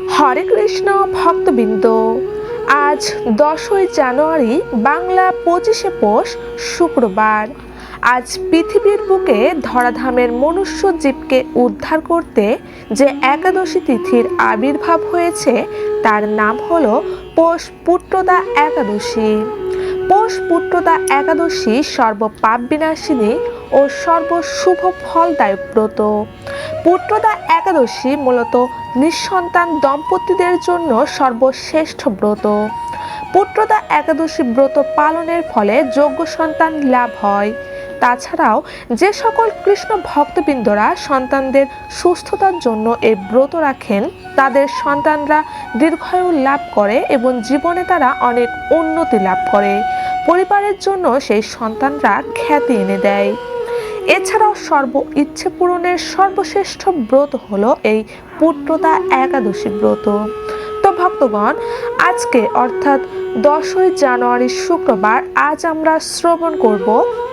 হরে কৃষ্ণ ভক্তবৃন্দ, আজ 10ই জানুয়ারি বাংলা 25শে পৌষ শুক্রবার। আজ পৃথিবীর বুকে ধরাধামের মনুষ্য জীবকে উদ্ধার করতে যে একাদশী তিথির আবির্ভাব হয়েছে তার নাম হলো পৌষ পুত্রদা একাদশী। পৌষ পুত্রদা একাদশী সর্বপাপ বিনাশিনী ও সর্বশুভ ফলদায়ক ব্রত। পুত্রদা একাদশী মূলত নিঃসন্তান দম্পতিদের জন্য সর্বশ্রেষ্ঠ ব্রত। পুত্রদা একাদশী ব্রত পালনের ফলে যোগ্য সন্তান লাভ হয়। তাছাড়াও যে সকল কৃষ্ণ ভক্তবৃন্দরা সন্তানদের সুস্থতার জন্য এই ব্রত রাখেন তাদের সন্তানরা দীর্ঘায়ু লাভ করে এবং জীবনে তারা অনেক উন্নতি লাভ করে। পরিবারের জন্য সেই সন্তানরা খ্যাতি এনে দেয়। এছাড়াও সর্ব ইচ্ছে পূরণের সর্বশ্রেষ্ঠ ব্রত হলো এই পুত্রদা একাদশী ব্রত। তো ভক্তগণ, আজকে অর্থাৎ 10ই জানুয়ারি শুক্রবার আজ আমরা শ্রবণ করব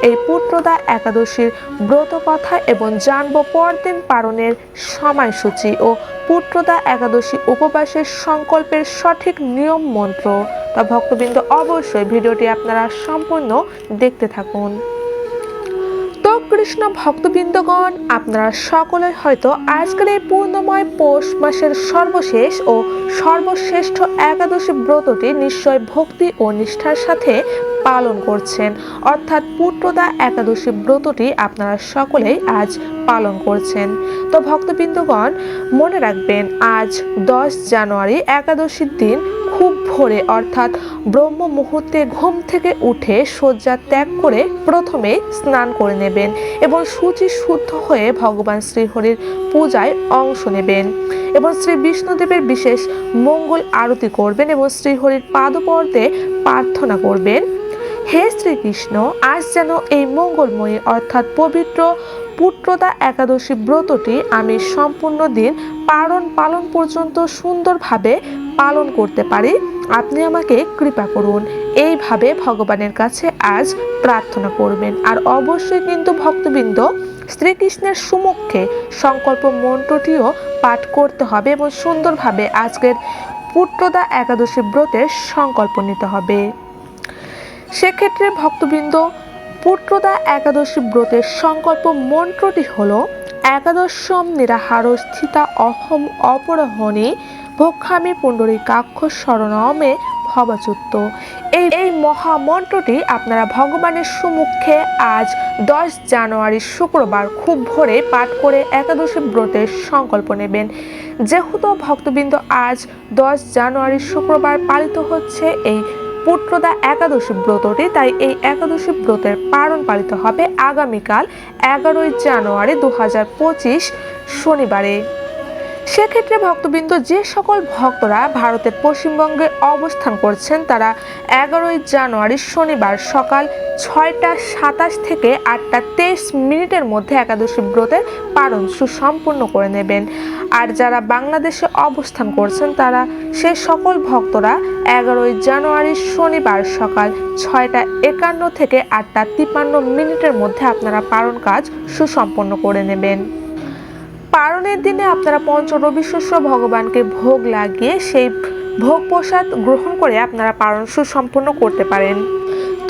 এই পুত্রদা একাদশীর ব্রত কথা এবং জানবো পরদিন পালনের সময়সূচি ও পুত্রদা একাদশী উপবাসের সংকল্পের সঠিক নিয়ম মন্ত্র। তা ভক্তবৃন্দ, অবশ্যই ভিডিওটি আপনারা সম্পূর্ণ দেখতে থাকুন। তো কৃষ্ণ ভক্তবৃন্দগণ, আপনারা সকলে হয়তো আজকের এই পূর্ণময় পৌষ মাসের সর্বশেষ ও সর্বশ্রেষ্ঠ একাদশী ব্রতটি নিশ্চয় ভক্তি ও নিষ্ঠার সাথে পালন করছেন, অর্থাৎ পুত্রদা একাদশী ব্রতটি আপনারা সকলেই আজ পালন করছেন। তো ভক্তবৃন্দগণ, মনে রাখবেন আজ 10 জানুয়ারি একাদশীর দিন খুব ভোরে অর্থাৎ ব্রহ্ম মুহূর্তে ঘুম থেকে উঠে শয্যা ত্যাগ করে প্রথমে স্নান করে নেবেন এবং শুচি শুদ্ধ হয়ে ভগবান শ্রীহরির পূজায় অংশ নেবেন এবং শ্রী বিষ্ণুদেবের বিশেষ মঙ্গল আরতি করবেন এবং শ্রীহরির পাদপদ্মে প্রার্থনা করবেন, হে শ্রীকৃষ্ণ, আজ যেন এই মঙ্গলময়ী অর্থাৎ পবিত্র পুত্রদা একাদশী ব্রতটি আমি সম্পূর্ণ দিন পালন পর্যন্ত সুন্দরভাবে পালন করতে পারি, আপনি আমাকে কৃপা করুন। এইভাবে ভগবানের কাছে আজ প্রার্থনা করবেন। আর অবশ্যই কিন্তু ভক্তবৃন্দ, শ্রীকৃষ্ণের সুমুখে সংকল্প মন্ত্রটিও পাঠ করতে হবে এবং সুন্দরভাবে আজকের পুত্রদা একাদশী ব্রতের সংকল্প নিতে হবে। সেক্ষেত্রে ভক্তবৃন্দ, পুত্রদা একাদশী ব্রতের সংকল্প মন্ত্রটি হলো একাদশম নিরাহার স্থিতা অহম অপরহণী ভক্ষামি পুণ্ডরীকাক্ষ শরণমে ভবাচ্যুত। এই মহামন্ত্রটি আপনারা ভগবানের সম্মুখে আজ 10 জানুয়ারি শুক্রবার খুব ভোরে পাঠ করে একাদশী ব্রতের সংকল্প নেবেন। যেহেতু ভক্তবৃন্দ আজ 10 জানুয়ারি শুক্রবার পালিত হচ্ছে এই পুত্রদা একাদশী ব্রতটি, তাই এই একাদশী ব্রতের পালন পালিত হবে আগামীকাল 11ই জানুয়ারি 2025 শনিবারে। সেক্ষেত্রে ভক্তবৃন্দ, যে সকল ভক্তরা ভারতের পশ্চিমবঙ্গে অবস্থান করছেন তারা 11ই জানুয়ারি শনিবার সকাল 6টা 27 থেকে 8টা 23 মধ্যে একাদশী ব্রতের পালন সুসম্পন্ন করে নেবেন। আর যারা বাংলাদেশে অবস্থান করছেন তারা সে সকল ভক্তরা 11ই জানুয়ারি শনিবার সকাল 6টা 51 থেকে 8টা 53 মধ্যে আপনারা পালন কাজ সুসম্পন্ন করে নেবেন। পালনের দিনে আপনারা পঞ্চরবি শস্য ভগবানকে ভোগ লাগিয়ে সেই ভোগ প্রসাদ গ্রহণ করে আপনারা পালন সুসম্পন্ন করতে পারেন।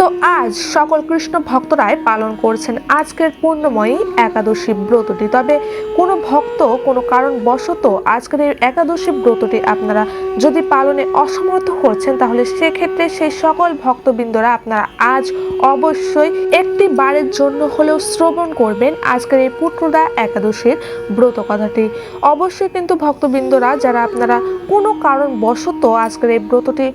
তো আজ সকল কৃষ্ণ ভক্তরাই পালন করছেন আজকের পূর্ণময়ী একাদশী ব্রতটি। তবে কোনো ভক্ত কোনো কারণবশত আজকের এই একাদশী ব্রতটি আপনারা যদি পালনে অসমর্থ হচ্ছেন তাহলে সেক্ষেত্রে সেই সকল ভক্তবৃন্দরা আপনারা আজ অবশ্যই একটি বারের জন্য হলেও শ্রবণ করবেন আজকের এই পুত্রদা একাদশীর ব্রত কথাটি। অবশ্যই কিন্তু ভক্তবৃন্দরা যারা আপনারা কোনো কারণবশত আজকের এই ব্রতটি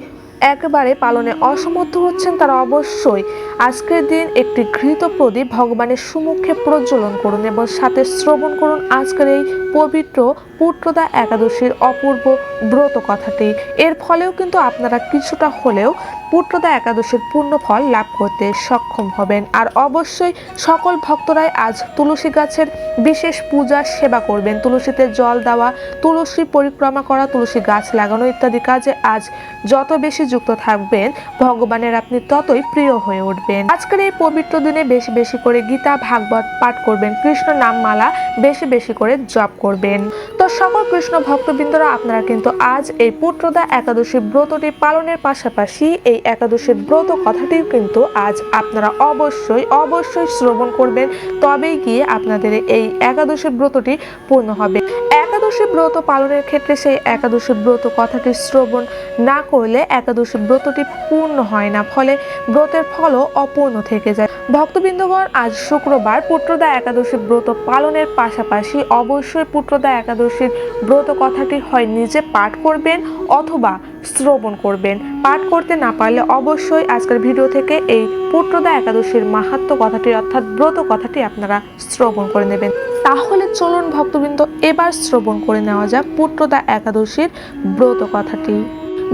একেবারে পালনে অসমর্থ হচ্ছেন তারা অবশ্যই আজকের দিন একটি ঘৃত প্রদীপ ভগবানের সম্মুখে প্রজ্বলন করুন এবং সাথে শ্রবণ করুন আজকের এই পবিত্র পুত্রদা একাদশীর অপূর্ব ব্রত কথাটি। এর ফলেও কিন্তু আপনারা কিছুটা হলেও পুত্রদা একাদশীর পূর্ণ ফল লাভ করতে সক্ষম হবেন। আর অবশ্যই সকল ভক্তরাই আজ তুলসী গাছের বিশেষ পূজা সেবা করবেন, তুলসীতে জল দেওয়া, তুলসী পরিক্রমা করা, তুলসী গাছ লাগানো ইত্যাদি কাজে আজ যত বেশি যুক্ত থাকবেন, ভগবানের আপনি ততই প্রিয় হয়ে উঠবেন। আজকের এই পবিত্র দিনে বেশি বেশি করে গীতা ভাগবত পাঠ করবেন, কৃষ্ণ নামমালা বেশি বেশি করে জপ করবেন। তো সকল কৃষ্ণ ভক্তবৃন্দরা, আপনারা কিন্তু আজ এই পুত্রদা একাদশী ব্রতটি পালনের পাশাপাশি এই একাদশীর ব্রত কথাটিও কিন্তু আজ আপনারা অবশ্যই অবশ্যই শ্রবণ করবেন, তবেই গিয়ে আপনাদের এই একাদশী ব্রতটি পূর্ণ হবে। একাদশী ব্রত পালনের ক্ষেত্রে সেই একাদশী ব্রত কথাটি শ্রবণ না করলে একাদশী ব্রতটি পূর্ণ হয় না, ফলে ব্রতের ফলও অপূর্ণ থেকে যায়। ভক্তবৃন্দগণ, আজ শুক্রবার পুত্রদা একাদশী ব্রত পালনের পাশাপাশি অবশ্যই পুত্রদা একাদশীর ব্রত কথাটি হয় নিজে পাঠ করবেন অথবা শ্রবণ করবেন। পাঠ করতে না পারলে অবশ্যই আজকের ভিডিও থেকে এই পুত্রদা একাদশীর মাহাত্ম্য কথাটি অর্থাৎ ব্রত কথাটি আপনারা শ্রবণ করে নেবেন। তাহলে চলুন ভক্তবৃন্দ, এবার শ্রবণ করে নেওয়া যাক পুত্রদা একাদশীর ব্রত কথাটি।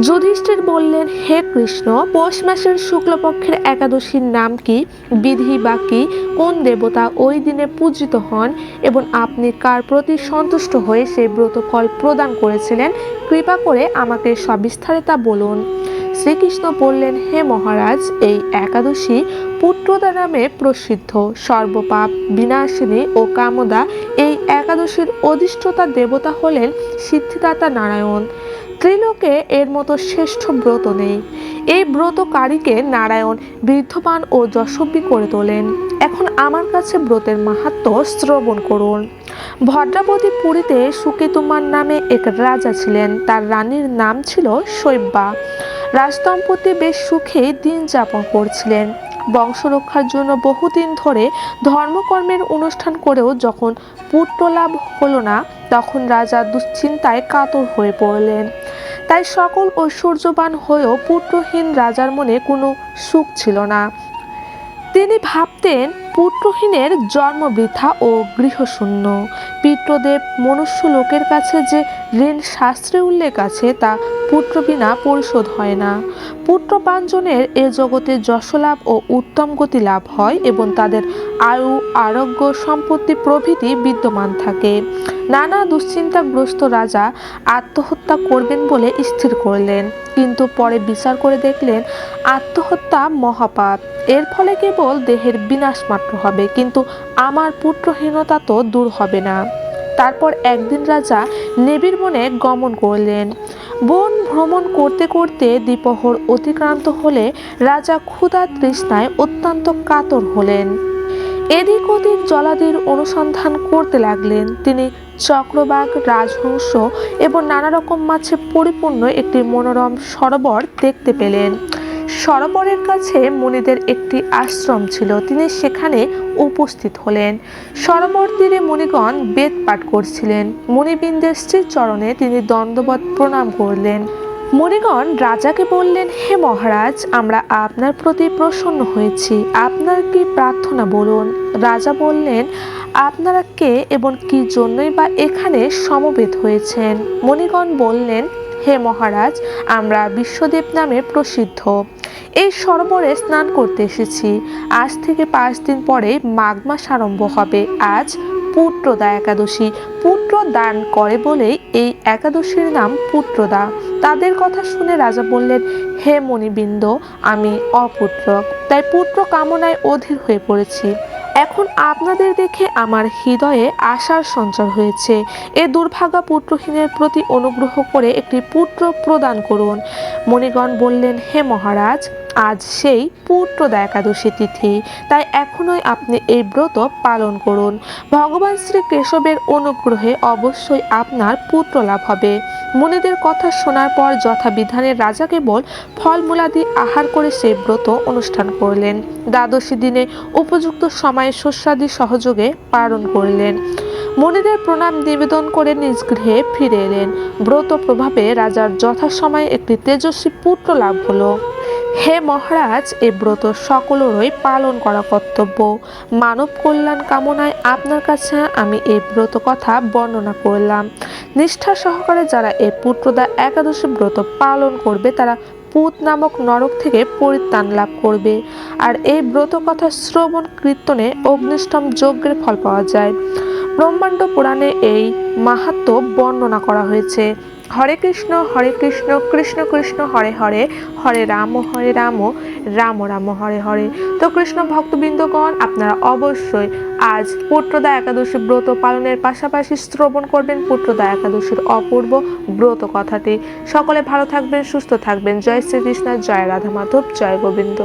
যুধিষ্ঠির বললেন, হে কৃষ্ণ, পৌষ মাসের শুক্লপক্ষের একাদশীর নাম কি, বিধি বা কি, কোন দেবতা ওই দিনে পূজিত হন এবং আপনি কার প্রতি সন্তুষ্ট হয়ে সেই ব্রত ফল প্রদান করেছিলেন, কৃপা করে আমাকে সবিস্তারে তা বলুন। শ্রীকৃষ্ণ বললেন, হে মহারাজ, এই একাদশী পুত্রদা নামে প্রসিদ্ধ। সর্বপাপ বিনাশিনী ও কামদা এই একাদশীর অধিষ্ঠাতা দেবতা হলেন সিদ্ধিদাতা নারায়ণ। ত্রিলোকে এর মতো শ্রেষ্ঠ ব্রত নেই। এই ব্রতকারীকে নারায়ণ বৃদ্ধবান ও যশস্বী করে তোলেন। এখন আমার কাছে ব্রতের মাহাত্ম্য শ্রবণ করুন। ভদ্রাবতী পুরীতে সুকেতুমান নামে এক রাজা ছিলেন। তার রানীর নাম ছিল শৈব্যা। রাজদম্পতি বেশ সুখে দিন যাপন করছিলেন। বংশ রক্ষার জন্য বহুদিন ধরে ধর্মকর্মের অনুষ্ঠান করেও যখন পুত্র লাভ হলো না, তখন রাজা দুশ্চিন্তায় কাতর হয়ে পড়লেন। তাই সকল ঐশ্বর্যবান হয়েও পুত্রহীন রাজার মনে কোনো সুখ ছিল না। তিনি ভাবতেন, পুত্রহীনের জন্ম বৃথা ও গৃহশূন্য। পিতৃদেব মনুষ্য লোকের কাছে যে ঋণ শাস্ত্রে উল্লেখ আছে তা পুত্র বিনা পরিশোধ হয় না। পুত্রপাঞ্জনের এ জগতে যশলাভ ও উত্তম গতি লাভ হয় এবং তাদের আয়ু, আরোগ্য, সম্পত্তি প্রভৃতি বিদ্যমান থাকে। নানা দুশ্চিন্তাগ্রস্ত রাজা আত্মহত্যা করবেন বলে স্থির করলেন, কিন্তু পরে বিচার করে দেখলেন আত্মহত্যা মহাপাপ। এর ফলে কেবল দেহের বিনাশ মাত্র হবে, কিন্তু আমার পুত্রহীনতা তো দূর হবে না। তারপর একদিন রাজা নিবিড় বনে গমন করলেন। বন ভ্রমণ করতে করতে দ্বিপ্রহর অতিক্রান্ত হলে রাজা ক্ষুধা তৃষ্ণায় অত্যন্ত কাতর হলেন। এদিক ওদিক জলাদির অনুসন্ধান করতে লাগলেন। তিনি চক্রবাক, রাজহংস এবং নানা রকম মাছে পরিপূর্ণ একটি মনোরম সরোবর দেখতে পেলেন। সরোবরের কাছে মুনিদের একটি আশ্রম ছিল। তিনি সেখানে উপস্থিত হলেন। সরোবর তীরে মুনিগণ বেদ পাঠ করছিলেন। মুনিবৃন্দের শ্রীচরণে তিনি দণ্ডবৎ প্রণাম করলেন। মুনিগণ রাজাকে বললেন, হে মহারাজ, আমরা আপনার প্রতি প্রসন্ন হয়েছি। আপনার কি প্রার্থনা বলুন। রাজা বললেন, আপনারা কে এবং কি জন্যই বা এখানে সমবেত হয়েছেন। মুনিগণ বললেন, হে মহারাজ, আমরা বিশ্বদেব নামে প্রসিদ্ধ এই সরোবরে স্নান করতে এসেছি। আজ থেকে 5 দিন পরে মাঘ মাস আরম্ভ হবে। আজ পুত্রদা একাদশী। পুত্র দান করে বলেই এই একাদশীর নাম পুত্রদা। তাদের কথা শুনে রাজা বললেন, হে মুনিবৃন্দ, আমি অপুত্রক, তাই পুত্র কামনায় অধীর হয়ে পড়েছি। এখন আপনাদের দেখে আমার হৃদয়ে আশার সঞ্চার হয়েছে। এ দুর্ভাগা পুত্রহীনের প্রতি অনুগ্রহ করে একটি পুত্র প্রদান করুন। মুনিগণ বললেন, হে মহারাজ, আজ সেই পুত্রদা একাদশী তিথি, তাই এখনই আপনি এই ব্রত পালন করুন। ভগবান শ্রী কেশবের অনুগ্রহে অবশ্যই আপনার পুত্র লাভ হবে। মুনিদের কথা শোনার পর যথাবিধানে রাজা কেবল ফলমূলাদি আহার করে সেই ব্রত অনুষ্ঠান করলেন। দ্বাদশী দিনে উপযুক্ত সময়ে শস্যাদি সহযোগে পালন করলেন। মুনিদের প্রণাম নিবেদন করে নিজ গৃহে ফিরে এলেন। ব্রত প্রভাবে রাজার যথাসময়ে একটি তেজস্বী পুত্র লাভ হলো। হে মহারাজ, এ ব্রত সকলেরই পালন করা কর্তব্য। মানব কল্যাণ কামনায় আপনার কাছে আমি এই ব্রত কথা বর্ণনা করলাম। নিষ্ঠা সহকারে যারা এই পুত্রদা একাদশী ব্রত পালন করবে তারা পুত নামক নরক থেকে পরিত্রাণ লাভ করবে। আর এই ব্রত কথা শ্রবণ কীর্তনে অগ্নিষ্টম যজ্ঞের ফল পাওয়া যায়। ব্রহ্মাণ্ড পুরাণে এই মাহাত্ম্য বর্ণনা করা হয়েছে। হরে কৃষ্ণ কৃষ্ণ কৃষ্ণ হরে হরে, হরে রাম রাম রাম হরে হরে। তো কৃষ্ণ ভক্তবৃন্দগণ, আপনারা অবশ্যই আজ পুত্রদা একাদশী ব্রত পালনের পাশাপাশি শ্রবণ করবেন পুত্রদা একাদশীর অপূর্ব ব্রত কথাটি। সকলে ভালো থাকবেন, সুস্থ থাকবেন। জয় শ্রীকৃষ্ণ, জয় রাধা মাধব, জয় গোবিন্দ।